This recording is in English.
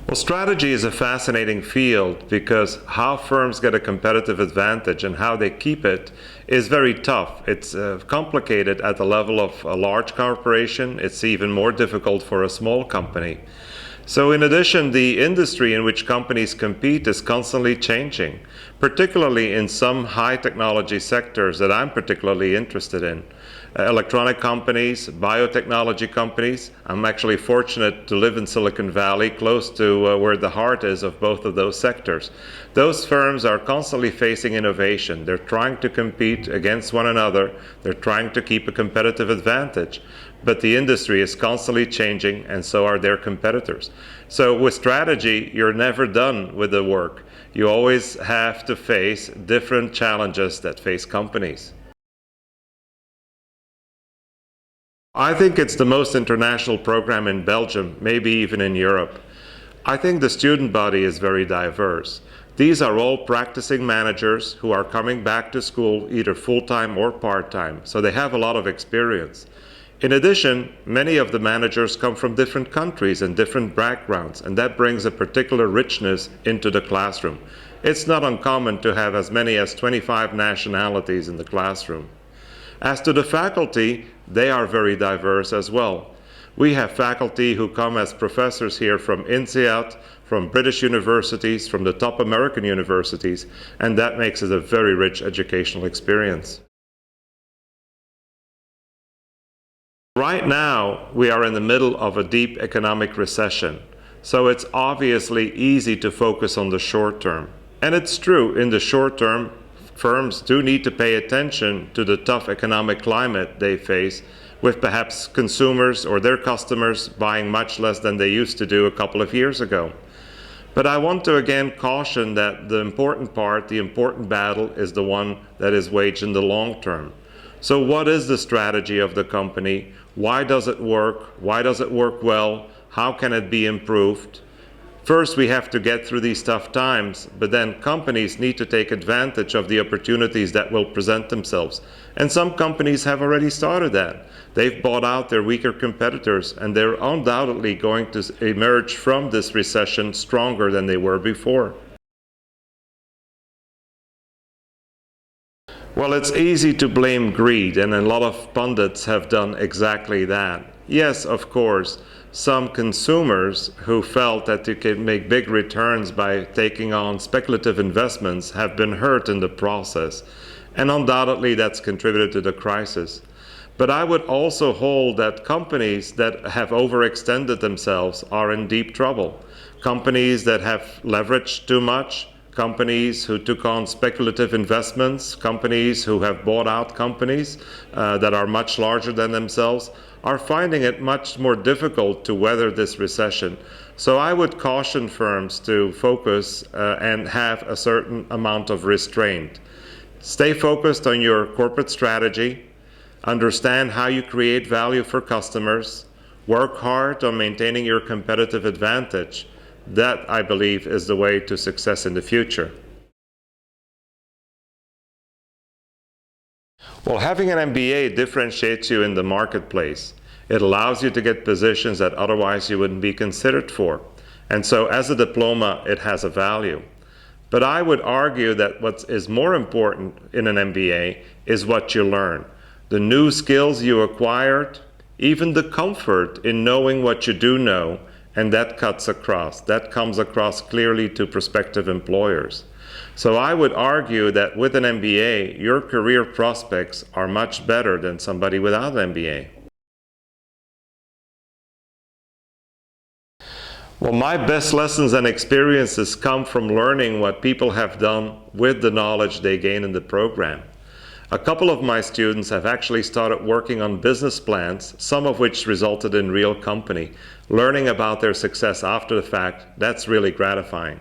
Well, strategy is a fascinating field because how firms get a competitive advantage and how they keep it is very tough. It's complicated at the level of a large corporation. It's even more difficult for a small company. So in addition, the industry in which companies compete is constantly changing, particularly in some high technology sectors that I'm particularly interested in. Electronic companies, biotechnology companies. I'm actually fortunate to live in Silicon Valley, close to where the heart is of both of those sectors. Those firms are constantly facing innovation. They're trying to compete against one another. They're trying to keep a competitive advantage. But the industry is constantly changing, and so are their competitors. So with strategy, you're never done with the work. You always have to face different challenges that face companies. I think it's the most international program in Belgium, maybe even in Europe. I think the student body is very diverse. These are all practicing managers who are coming back to school either full-time or part-time, so they have a lot of experience. In addition, many of the managers come from different countries and different backgrounds, and that brings a particular richness into the classroom. It's not uncommon to have as many as 25 nationalities in the classroom. As to the faculty, they are very diverse as well. We have faculty who come as professors here from INSEAD, from British universities, from the top American universities, and that makes it a very rich educational experience. Right now, we are in the middle of a deep economic recession, so it's obviously easy to focus on the short term. And it's true, in the short term, firms do need to pay attention to the tough economic climate they face, with perhaps consumers or their customers buying much less than they used to do a couple of years ago. But I want to again caution that the important part, the important battle, is the one that is waged in the long term. So what is the strategy of the company? Why does it work? Why does it work well? How can it be improved? First, we have to get through these tough times, but then companies need to take advantage of the opportunities that will present themselves. And some companies have already started that. They've bought out their weaker competitors, and they're undoubtedly going to emerge from this recession stronger than they were before. Well, it's easy to blame greed, and a lot of pundits have done exactly that. Yes, of course, some consumers who felt that they could make big returns by taking on speculative investments have been hurt in the process, and undoubtedly that's contributed to the crisis. But I would also hold that companies that have overextended themselves are in deep trouble. Companies that have leveraged too much, companies who took on speculative investments, companies who have bought out companies that are much larger than themselves, are finding it much more difficult to weather this recession. So I would caution firms to focus and have a certain amount of restraint. Stay focused on your corporate strategy, understand how you create value for customers, work hard on maintaining your competitive advantage. That, I believe, is the way to success in the future. Well, having an MBA differentiates you in the marketplace. It allows you to get positions that otherwise you wouldn't be considered for. And so as a diploma, it has a value. But I would argue that what is more important in an MBA is what you learn. The new skills you acquired, even the comfort in knowing what you do know, and that cuts across. That comes across clearly to prospective employers. So I would argue that with an MBA, your career prospects are much better than somebody without an MBA. Well, my best lessons and experiences come from learning what people have done with the knowledge they gain in the program. A couple of my students have actually started working on business plans, some of which resulted in real company. Learning about their success after the fact, that's really gratifying.